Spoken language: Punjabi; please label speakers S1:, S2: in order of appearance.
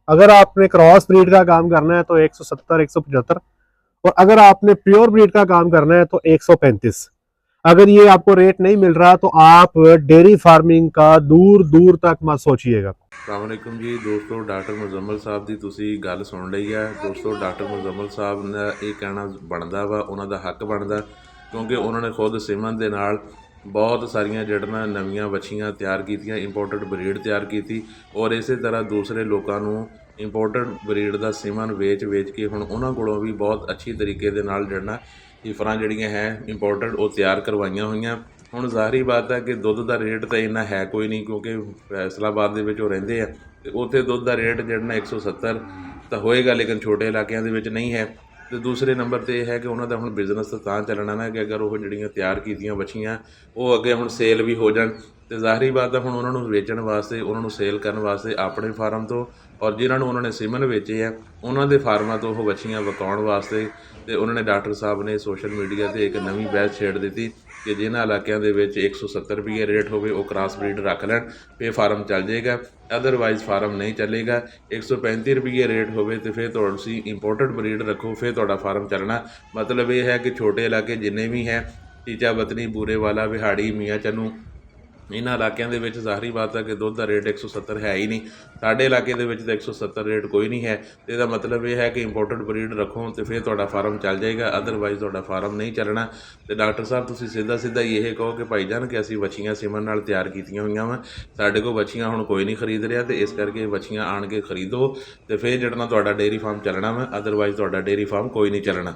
S1: अगर आपने क्रॉस ब्रीड का काम करना है तो 170 175, और अगर आपने प्योर ब्रीड का काम करना है तो 135। अगर ये आपको रेट नहीं मिल रहा तो आप डेयरी फार्मिंग का दूर दूर तक मत सोचिएगा।
S2: अस्सलामुअलैकुम जी दोस्तों, डॉक्टर मुजम्मल ਸਾਹਿਬ ਦੀ ਤੁਸੀਂ ਗੱਲ ਸੁਣ ਲਈ ਹੈ। ਦੋਸਤੋ, ਡਾਕਟਰ ਮੁਜ਼ੰਮਲ ਸਾਹਿਬ ਦਾ ਇਹ ਕਹਿਣਾ ਬਣਦਾ ਵਾ, ਉਹਨਾਂ ਦਾ ਹੱਕ ਬਣਦਾ, ਕਿਉਂਕਿ ਉਹਨਾਂ ਨੇ ਖੁਦ ਸਿਮਨ ਦੇ ਨਾਲ ਬਹੁਤ ਸਾਰੀਆਂ ਜਿਹੜੀਆਂ ਨਵੀਆਂ ਵੱਛੀਆਂ ਤਿਆਰ ਕੀਤੀਆਂ, ਇੰਪੋਰਟਡ ਬਰੀਡ ਤਿਆਰ ਕੀਤੀ, ਔਰ ਇਸੇ ਤਰ੍ਹਾਂ ਦੂਸਰੇ ਲੋਕਾਂ ਨੂੰ ਇੰਪੋਰਟਡ ਬਰੀਡ ਦਾ ਸਿਮਨ ਵੇਚ ਕੇ ਹੁਣ ਉਹਨਾਂ ਕੋਲੋਂ ਵੀ ਬਹੁਤ ਅੱਛੀ ਤਰੀਕੇ ਦੇ ਨਾਲ ਜਿਹੜਾ ਹੀਫਰਾਂ ਜਿਹੜੀਆਂ ਹੈ ਇੰਪੋਰਟਡ ਉਹ ਤਿਆਰ ਕਰਵਾਈਆਂ ਹੋਈਆਂ। ਹੁਣ ਜ਼ਾਹਰੀ ਬਾਤ ਹੈ ਕਿ ਦੁੱਧ ਦਾ ਰੇਟ ਤਾਂ ਇੰਨਾ ਹੈ ਕੋਈ ਨਹੀਂ, ਕਿਉਂਕਿ ਫੈਸਲਾਬਾਦ ਦੇ ਵਿੱਚ ਉਹ ਰਹਿੰਦੇ ਆ ਅਤੇ ਉੱਥੇ ਦੁੱਧ ਦਾ ਰੇਟ ਜਿਹੜਾ 170 ਤਾਂ ਹੋਏਗਾ, ਲੇਕਿਨ ਛੋਟੇ ਇਲਾਕਿਆਂ ਦੇ ਵਿੱਚ ਨਹੀਂ ਹੈ। ਅਤੇ ਦੂਸਰੇ ਨੰਬਰ 'ਤੇ ਇਹ ਹੈ ਕਿ ਉਹਨਾਂ ਦਾ ਹੁਣ ਬਿਜ਼ਨਸ ਤਾਂ ਚੱਲਣਾ ਨਾ ਕਿ ਅਗਰ ਉਹ ਜਿਹੜੀਆਂ ਤਿਆਰ ਕੀਤੀਆਂ ਵੱਛੀਆਂ ਉਹ ਅੱਗੇ ਹੁਣ ਸੇਲ ਵੀ ਹੋ ਜਾਣ, ਅਤੇ ਜ਼ਾਹਰੀ ਬਾਤ ਹੈ ਹੁਣ ਉਹਨਾਂ ਨੂੰ ਵੇਚਣ ਵਾਸਤੇ, ਉਹਨਾਂ ਨੂੰ ਸੇਲ ਕਰਨ ਵਾਸਤੇ ਆਪਣੇ ਫਾਰਮ ਤੋਂ, ਔਰ ਜਿਨ੍ਹਾਂ ਨੂੰ ਉਹਨਾਂ ਨੇ ਸਿਮਨ ਵੇਚੇ ਆ ਉਹਨਾਂ ਦੇ ਫਾਰਮਾਂ ਤੋਂ ਉਹ ਵੱਛੀਆਂ ਵਿਕਾਉਣ ਵਾਸਤੇ। ਅਤੇ ਉਹਨਾਂ ਨੇ ਡਾਕਟਰ ਸਾਹਿਬ ਨੇ ਸੋਸ਼ਲ ਮੀਡੀਆ 'ਤੇ ਇੱਕ ਨਵੀਂ ਬਹਿਸ ਛੇੜ ਦਿੱਤੀ ਕਿ ਜਿਨ੍ਹਾਂ ਇਲਾਕਿਆਂ ਦੇ ਵਿੱਚ 170 ਰੁਪਏ ਰੇਟ ਹੋਵੇ ਉਹ ਕ੍ਰਾਸ ਬਰੀਡ ਰੱਖ ਲੈਣ, ਫਿਰ ਫਾਰਮ ਚੱਲ ਜਾਏਗਾ, ਅਦਰਵਾਈਜ਼ ਫਾਰਮ ਨਹੀਂ ਚੱਲੇਗਾ। 135 ਰੁਪਏ ਰੇਟ ਹੋਵੇ ਅਤੇ ਫਿਰ ਤੁਸੀਂ ਇੰਪੋਰਟਡ ਬਰੀਡ ਰੱਖੋ, ਫਿਰ ਤੁਹਾਡਾ ਫਾਰਮ ਚੱਲਣਾ। ਮਤਲਬ ਇਹ ਹੈ ਕਿ ਛੋਟੇ ਇਲਾਕੇ ਜਿੰਨੇ ਵੀ ਹੈ, ਟੀਚਾ ਬਤਨੀ, ਬੂਰੇਵਾਲਾ, ਵਿਹਾੜੀ, ਮੀਆਂ ਚੰਨੂ, ਇਹਨਾਂ ਇਲਾਕਿਆਂ ਦੇ ਵਿੱਚ ਜ਼ਾਹਰੀ ਬਾਤ ਹੈ ਕਿ ਦੁੱਧ ਦਾ ਰੇਟ 170 ਹੈ ਹੀ ਨਹੀਂ। ਸਾਡੇ ਇਲਾਕੇ ਦੇ ਵਿੱਚ ਤਾਂ 170 ਰੇਟ ਕੋਈ ਨਹੀਂ ਹੈ, ਅਤੇ ਇਹਦਾ ਮਤਲਬ ਇਹ ਹੈ ਕਿ ਇੰਪੋਰਟਡ ਬਰੀਡ ਰੱਖੋ ਅਤੇ ਫਿਰ ਤੁਹਾਡਾ ਫਾਰਮ ਚੱਲ ਜਾਏਗਾ, ਅਦਰਵਾਈਜ਼ ਤੁਹਾਡਾ ਫਾਰਮ ਨਹੀਂ ਚੱਲਣਾ। ਅਤੇ ਡਾਕਟਰ ਸਾਹਿਬ ਤੁਸੀਂ ਸਿੱਧਾ ਹੀ ਇਹ ਕਹੋ ਕਿ ਭਾਈ ਜਾਨ ਕਿ ਅਸੀਂ ਵੱਛੀਆਂ ਸਿਮਨ ਨਾਲ ਤਿਆਰ ਕੀਤੀਆਂ ਹੋਈਆਂ ਵਾ, ਸਾਡੇ ਕੋਲ ਵੱਛੀਆਂ ਹੁਣ ਕੋਈ ਨਹੀਂ ਖਰੀਦ ਰਿਹਾ, ਅਤੇ ਇਸ ਕਰਕੇ ਵੱਛੀਆਂ ਆਣ ਕੇ ਖਰੀਦੋ ਅਤੇ ਫਿਰ ਜਿਹੜਾ ਤੁਹਾਡਾ ਡੇਅਰੀ ਫਾਰਮ ਚੱਲਣਾ ਵਾ, ਅਦਰਵਾਈਜ਼ ਤੁਹਾਡਾ ਡੇਅਰੀ ਫਾਰਮ ਕੋਈ ਨਹੀਂ ਚੱਲਣਾ।